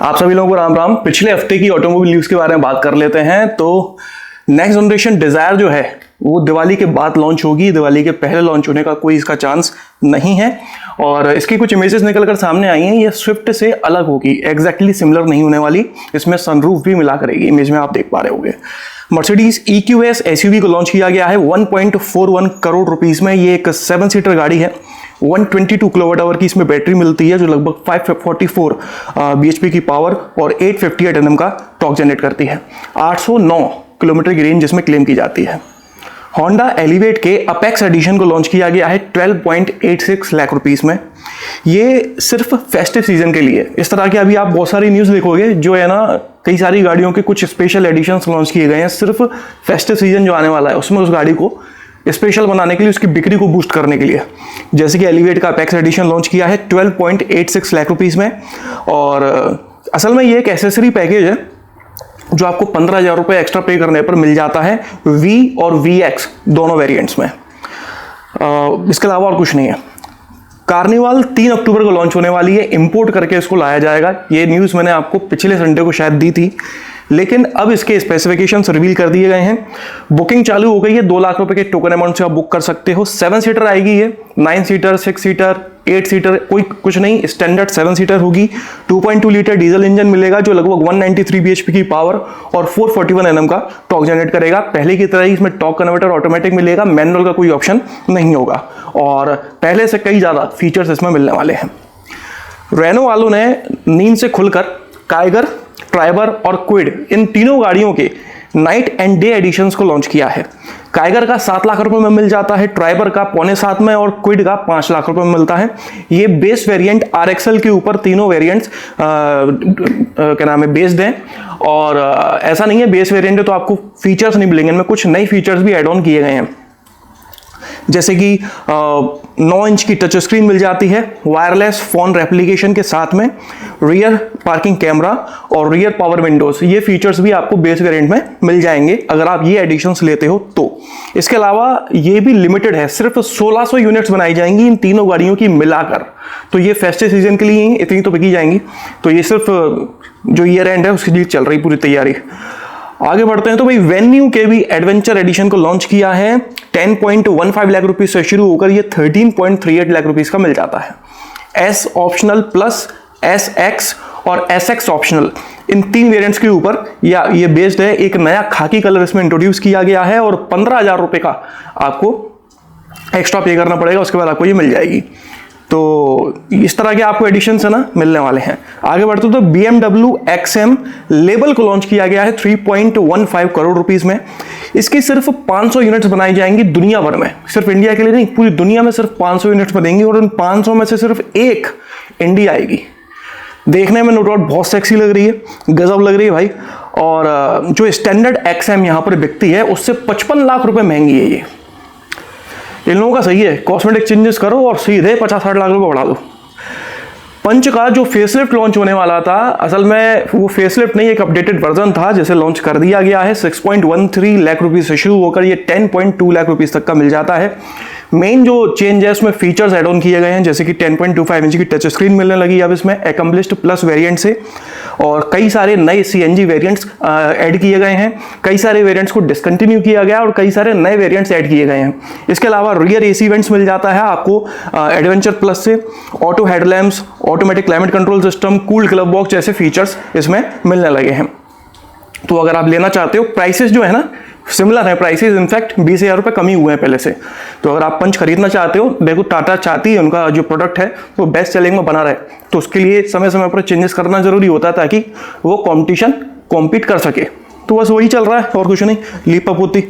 आप सभी लोगों को राम राम। पिछले हफ्ते की ऑटोमोबाइल न्यूज़ के बारे में बात कर लेते हैं। तो नेक्स्ट जनरेशन डिज़ायर जो है वो दिवाली के बाद लॉन्च होगी। दिवाली के पहले लॉन्च होने का कोई इसका चांस नहीं है और इसकी कुछ इमेजेस निकल कर सामने आई हैं। ये स्विफ्ट से अलग होगी, एग्जैक्टली सिमिलर नहीं होने वाली। इसमें सनरूफ भी मिला करेगी, इमेज में आप देख पा रहे होंगे। मर्सिडीज EQS SUV को लॉन्च किया गया है 1.41 करोड़ रुपीस में। ये एक 7 सीटर गाड़ी है। 122 किलोवाट आवर की इसमें बैटरी मिलती है जो लगभग 544 bhp की पावर और 858 Nm का टॉर्क जनरेट करती है। 809 किलोमीटर की रेंज इसमें क्लेम की जाती है। होंडा एलिवेट के अपेक्स एडिशन को लॉन्च किया गया है 12.86 लाख रुपीस में। ये सिर्फ फेस्टिव सीजन के लिए। इस तरह के अभी आप बहुत सारी न्यूज़ देखोगे जो है ना, कई सारी गाड़ियों के कुछ स्पेशल एडिशंस लॉन्च किए गए हैं सिर्फ फेस्टिव सीजन जो आने वाला है उसमें उस गाड़ी को स्पेशल बनाने के लिए, उसकी बिक्री को बूस्ट करने के लिए। जैसे कि एलिवेट का अपेक्स एडिशन लॉन्च किया है 12.86 लाख रुपीस में। और असल में ये एक एसेसरी पैकेज है जो आपको 15,000 रुपये एक्स्ट्रा पे करने पर मिल जाता है V और VX दोनों वेरिएंट्स में। इसके अलावा और कुछ नहीं है। कार्निवाल 3 अक्टूबर को लॉन्च होने वाली है। इंपोर्ट करके इसको लाया जाएगा। ये न्यूज़ मैंने आपको पिछले संडे को शायद दी थी, लेकिन अब इसके स्पेसिफिकेशंस रिवील कर दिए गए हैं। बुकिंग चालू हो गई है। 2 लाख रुपए के टोकन अमाउंट से आप बुक कर सकते हो। 7 सीटर आएगी ये, 9 सीटर, 6 सीटर, 8 सीटर, कोई कुछ नहीं, स्टैंडर्ड 7 सीटर होगी। 2.2 लीटर डीजल इंजन मिलेगा जो लगभग 193 bhp की पावर और 441 Nm का टॉर्क जनरेट करेगा। पहले की तरह ही इसमें टॉर्क कन्वर्टर ऑटोमेटिक मिलेगा, मैनुअल का कोई ऑप्शन नहीं होगा और पहले से कई ज़्यादा फीचर्स इसमें मिलने वाले हैं। रेनो वालों ने नींद से खुलकर काइगर, ट्राइबर और क्विड इन तीनों गाड़ियों के नाइट एंड डे एडिशंस को लॉन्च किया है। काइगर का 7 लाख रुपए में मिल जाता है, ट्राइबर का 6.25 में और क्विड का 5 लाख रुपए में मिलता है। ये बेस वेरिएंट RXL के ऊपर तीनों वेरिएंट्स क्या नाम है बेस्ड हैं। और ऐसा नहीं है बेस वेरिएंट है तो आपको फीचर्स नहीं मिलेंगे, इनमें कुछ नई फीचर्स भी एड ऑन किए गए हैं। जैसे कि 9 इंच की टच स्क्रीन मिल जाती है, वायरलेस फोन रेप्लिकेशन के साथ में, रियर पार्किंग कैमरा और रियर पावर विंडोज। ये फीचर्स भी आपको बेस वेरिएंट में मिल जाएंगे अगर आप ये एडिशंस लेते हो तो। इसके अलावा ये भी लिमिटेड है, सिर्फ 1600 यूनिट्स बनाई जाएंगी इन तीनों गाड़ियों की मिलाकर। तो ये फेस्टिव सीजन के लिए इतनी तो बिकी जाएंगी। तो ये सिर्फ जो ईयर एंड है उसके लिए चल रही पूरी तैयारी। आगे बढ़ते हैं तो भाई वेन्यू के भी एडवेंचर एडिशन को लॉन्च किया है। 10.15 लाख रुपीस से शुरू होकर ये 13.38 लाख रुपीस का मिल जाता है। S ऑप्शनल प्लस, SX और SX ऑप्शनल, इन 3 वेरिएंट्स के ऊपर या ये बेस्ड है। एक नया खाकी कलर इसमें इंट्रोड्यूस किया गया है और 15,000 रुपये का आपको एक्स्ट्रा पे करना पड़ेगा, उसके बाद आपको ये मिल जाएगी। तो इस तरह के आपको एडिशंस है ना मिलने वाले हैं। आगे बढ़ते तो BMW XM लेबल को लॉन्च किया गया है 3.15 करोड़ रुपीस में। इसकी सिर्फ 500 यूनिट्स बनाई जाएंगी दुनिया भर में, सिर्फ इंडिया के लिए नहीं, पूरी दुनिया में सिर्फ 500 यूनिट्स बनेंगी और उन 500 में से सिर्फ एक इंडिया आएगी। देखने में नो डाउट बहुत सेक्सी लग रही है, गजब लग रही है भाई। और जो स्टैंडर्ड XM यहाँ पर बिकती है उससे 55 लाख रुपए महंगी है ये। इन लोगों का सही है, कॉस्मेटिक चेंजेस करो और सीधे 50-60 लाख रुपए बढ़ा दो। पंच का जो फेसलिफ्ट लॉन्च होने वाला था, असल में वो फेसलिफ्ट नहीं, एक अपडेटेड वर्जन था जिसे लॉन्च कर दिया गया है। 6.13 लाख रुपीस से शुरू होकर ये 10.2 लाख रुपीस तक का मिल जाता है। मेन जो चेंज है उसमें फीचर्स एड ऑन किए गए हैं, जैसे कि 10.25 इंच की टच स्क्रीन मिलने लगी अब इसमें एकम्प्लिश्ड प्लस वेरिएंट से, और कई सारे नए CNG वेरिएंट्स ऐड किए गए हैं। कई सारे वेरिएंट्स को डिसकंटिन्यू किया गया और कई सारे नए वेरिएंट्स ऐड किए गए हैं। इसके अलावा रियर AC वेंट्स मिल जाता है आपको एडवेंचर प्लस से। Auto headlamps, automatic climate control system, cooled glove box जैसे फीचर्स इसमें मिलने लगे हैं। तो अगर आप लेना चाहते हो, प्राइसेस जो है ना सिमिलर है, प्राइसेस इनफैक्ट 20,000 रुपये कम ही हुए हैं पहले से। तो अगर आप पंच खरीदना चाहते हो, देखो टाटा चाहती है उनका जो प्रोडक्ट है वो बेस्ट सेलिंग में बना रहे, तो उसके लिए समय समय पर चेंजेस करना जरूरी होता है ताकि वो कंपटीशन कॉम्पीट कर सके। तो बस वही चल रहा है और कुछ नहीं, लीप अप होती।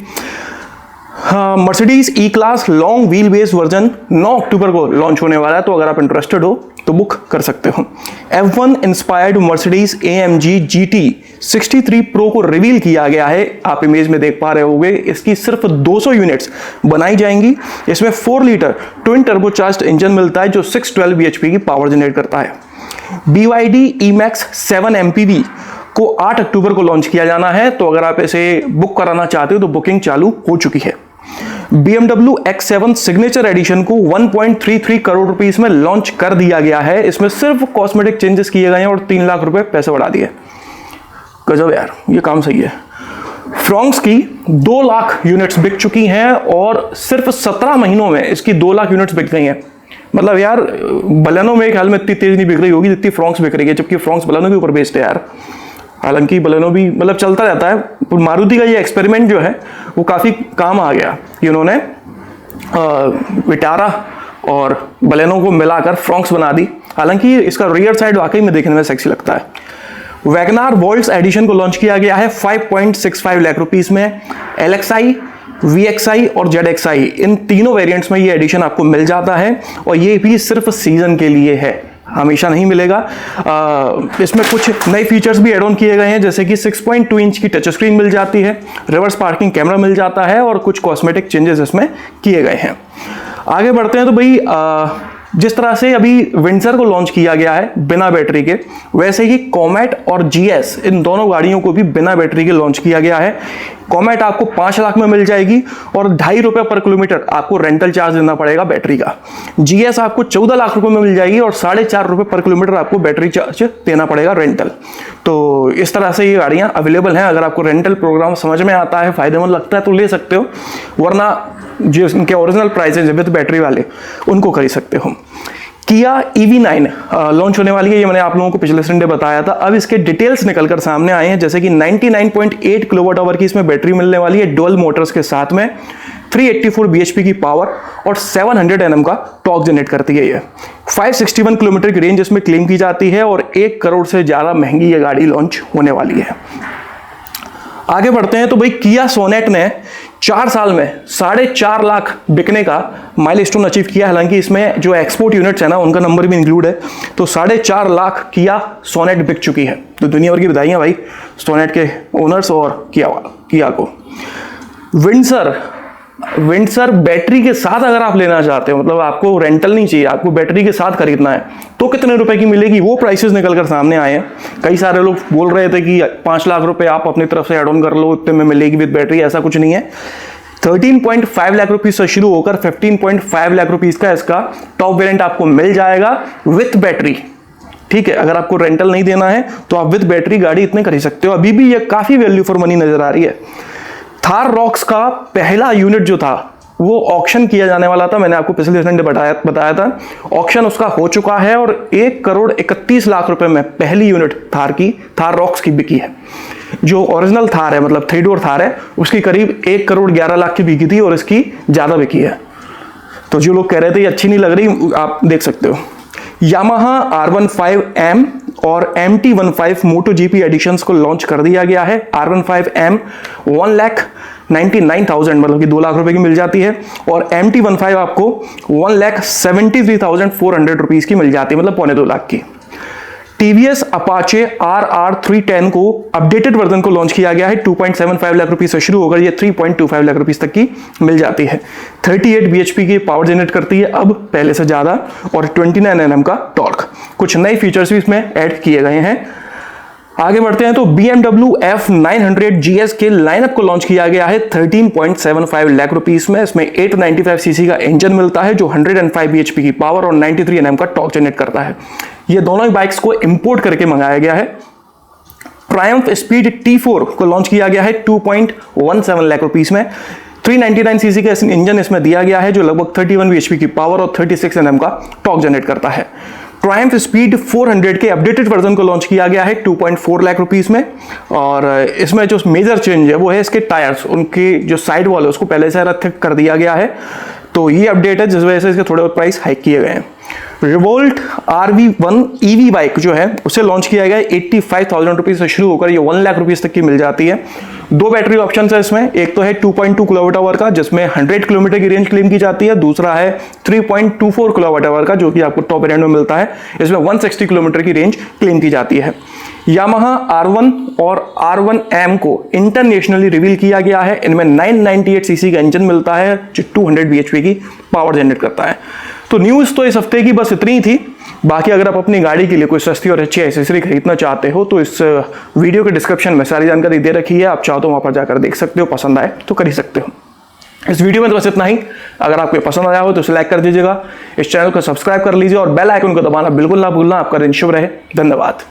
हाँ, Mercedes E class long wheel base version 9 अक्टूबर को लॉन्च होने वाला है। तो अगर आप इंटरेस्टेड हो तो बुक कर सकते हो। F1 inspired Mercedes AMG GT 63 Pro को रिवील किया गया है। आप इमेज में देख पा रहे होंगे। इसकी सिर्फ 200 यूनिट्स बनाई जाएंगी। इसमें 4 लीटर ट्विन टर्बोचार्ज्ड इंजन मिलता है जो 612 bhp की पावर जनरेट करता है। BYD E-MAX 7 MPV को 8 अक्टूबर को लॉन्च किया जाना है। तो अगर आप इसे बुक कराना चाहते हो तो बुकिंग चालू हो चुकी है। BMW X7 सिग्नेचर एडिशन को 1.33 करोड़ रुपीस में लॉन्च कर दिया गया है। इसमें सिर्फ कॉस्मेटिक चेंजेस किए गए हैं और 3 लाख रुपए पैसे बढ़ा दिए। गजब यार, ये काम सही है। फ्रॉन्क्स की 2 लाख यूनिट्स बिक चुकी हैं और सिर्फ 17 महीनों में इसकी 2 लाख यूनिट्स बिक गई हैं। मतलब यार बलेनो में ख्याल में इतनी तेज नहीं बिक रही होगी जितनी फ्रॉन्क्स बिक रही है, जबकि फ्रॉन्क्स बलेनो के ऊपर बेस्ड है यार। हालांकि बलेनो भी मतलब चलता रहता है। मारुति का ये एक्सपेरिमेंट जो है वो काफ़ी काम आ गया कि उन्होंने विटारा और बलेनो को मिलाकर फ्रॉन्क्स बना दी। हालांकि इसका रियर साइड वाकई में देखने में सेक्सी लगता है। वैगनार वोल्ट्स एडिशन को लॉन्च किया गया है 5.65 लाख रुपीस में। LXi, VXi और ZXi इन तीनों वेरिएंट्स में ये एडिशन आपको मिल जाता है और ये भी सिर्फ सीजन के लिए है, हमेशा नहीं मिलेगा। इसमें कुछ नए फीचर्स भी एड ऑन किए गए हैं, जैसे कि 6.2 इंच की टच स्क्रीन मिल जाती है, रिवर्स पार्किंग कैमरा मिल जाता है और कुछ कॉस्मेटिक चेंजेस इसमें किए गए हैं। आगे बढ़ते हैं तो भाई जिस तरह से अभी विंडसर को लॉन्च किया गया है बिना बैटरी के, वैसे ही कॉमेट और GS इन दोनों गाड़ियों को भी बिना बैटरी के लॉन्च किया गया है। कॉमेट आपको 5 लाख में मिल जाएगी और 2.5 रुपये पर किलोमीटर आपको रेंटल चार्ज देना पड़ेगा बैटरी का। GS आपको 14 लाख रुपए में मिल जाएगी और 4.5 रुपये पर किलोमीटर आपको बैटरी चार्ज देना पड़ेगा रेंटल। तो इस तरह से ये गाड़ियाँ अवेलेबल हैं। अगर आपको रेंटल प्रोग्राम समझ में आता है, फायदेमंद लगता है तो ले सकते हो, वरना जो इनके ओरिजिनल प्राइसेज है विद बैटरी वाले उनको खरीद सकते हो। किया EV9 लॉन्च होने वाली है, ये मैंने आप लोगों को पिछले संडे बताया था। अब इसके डिटेल्स निकलकर सामने आए हैं, जैसे कि 99.8 किलोवाट आवर की इसमें बैटरी मिलने वाली है डुअल मोटर्स के साथ में। 384 bhp की पावर और 700 Nm का टॉर्क जनरेट करती है। ये 561 किलोमीटर की रेंज इसमें क्लेम की जाती है और 1 करोड़ से ज़्यादा महंगी ये गाड़ी लॉन्च होने वाली है। आगे बढ़ते हैं तो भाई किया सोनेट ने 4 साल में 4.5 लाख बिकने का माइलस्टोन अचीव किया। हालांकि इसमें जो एक्सपोर्ट यूनिट्स है ना उनका नंबर भी इंक्लूड है, तो 4.5 लाख किया सोनेट बिक चुकी है। तो दुनिया भर की बधाइयां भाई सोनेट के ओनर्स और किया को। विंडसर बैटरी के साथ अगर आप लेना चाहते हो, मतलब आपको रेंटल नहीं चाहिए, आपको बैटरी के साथ खरीदना है, तो कितने रुपए की मिलेगी वो प्राइसेस निकलकर सामने आए हैं। कई सारे लोग बोल रहे थे कि 5 लाख रुपए आप अपनी तरफ से एड ऑन कर लो, इतने में मिलेगी विद बैटरी। ऐसा कुछ नहीं है। 13.5 लाख रुपीज से शुरू होकर 15.5 लाख रुपीज का इसका टॉप वेरिएंट आपको मिल जाएगा विथ बैटरी। ठीक है, अगर आपको रेंटल नहीं देना है तो आप विद बैटरी गाड़ी इतने खरीद सकते हो। अभी भी ये काफी वैल्यू फॉर मनी नजर आ रही है। थार रॉक्स का पहला यूनिट जो था वो ऑक्शन किया जाने वाला था, मैंने आपको पिछले संडे बताया था। ऑक्शन उसका हो चुका है और 1 करोड़ 31 लाख रुपए में पहली यूनिट थार रॉक्स की बिकी है। जो ओरिजिनल थार है, मतलब 3 डोर थार है, उसकी करीब 1 करोड़ 11 लाख की बिकी थी और इसकी ज्यादा बिकी है। तो जो लोग कह रहे थे ये अच्छी नहीं लग रही, आप देख सकते हो। यामाहा R15M और MT15 MotoGP एडिशंस को लॉन्च कर दिया गया है। R15M 1,99,000 मतलब कि 2 लाख रुपए की मिल जाती है और MT15 आपको 1,73,400 रुपीज की मिल जाती है, मतलब 2.25 लाख की। TVS Apache RR310 को अपडेटेड वर्जन को लॉन्च किया गया है। 2.75 लाख रुपीस से शुरू होकर ये 3.25 लाख रुपीस तक की मिल जाती है। 38 bhp की पावर जनरेट करती है अब पहले से ज्यादा और 29 Nm का टॉर्क। कुछ नए फीचर्स भी इसमें ऐड किए गए हैं। आगे बढ़ते हैं तो BMW F900 GS के लाइनअप को लॉन्च किया गया है 13.75 लाख रुपीस में। इसमें 895 सीसी का इंजन मिलता है जो 105 bhp की पावर और 93 Nm का टॉर्क जनरेट करता है। ये दोनों ही बाइक्स को इंपोर्ट करके मंगाया गया है। ट्रायम्फ स्पीड T4 को लॉन्च किया गया है 2.17 लाख रुपीस में। 399 सीसी का इंजन इसमें दिया गया है जो लगभग 31 bhp की पावर और 36 Nm का टॉर्क जनरेट करता है। ट्रायम्फ स्पीड 400 के अपडेटेड वर्जन को लॉन्च किया गया है 2.4 लाख रुपीस में और इसमें जो मेजर चेंज है वो है इसके टायर्स, उनके जो साइड वॉल है उसको पहले से थिक कर दिया गया है। तो ये अपडेट है जिस वजह से इसके थोड़े बहुत प्राइस हाइक किए गए हैं। रिवोल्ट RV1 EV बाइक जो है उसे लॉन्च किया गया है 85,000 रुपीज से शुरू होकर ये 1 लाख रुपीज तक की मिल जाती है। 2 बैटरी ऑप्शन है इसमें, एक तो है 2.2 किलोवाट आवर का जिसमें 100 किलोमीटर की रेंज क्लेम की जाती है, दूसरा है 3.24 किलोवाट आवर का जो कि आपको टॉप वेरिएंट में मिलता है। इसमें 160 किलोमीटर की रेंज क्लेम की जाती है। यामाहा R1 और R1M को इंटरनेशनली रिवील किया गया है। इनमें 998 सीसी का इंजन मिलता है जो 200 bhp की पावर जनरेट करता है। तो न्यूज़ तो इस हफ्ते की बस इतनी ही थी। बाकी अगर आप अपनी गाड़ी के लिए कोई सस्ती और अच्छी एक्सेसरी खरीदना चाहते हो तो इस वीडियो के डिस्क्रिप्शन में सारी जानकारी दे रखी है, आप चाहो तो वहाँ पर जाकर देख सकते हो, पसंद आए तो कर ही सकते हो। इस वीडियो में तो बस इतना ही। अगर आपको पसंद आया हो तो इसे लाइक कर दीजिएगा, इस चैनल को सब्सक्राइब कर लीजिए और बेल आइकन को दबाना बिल्कुल ना भूलना। आपका दिन शुभ रहे। धन्यवाद।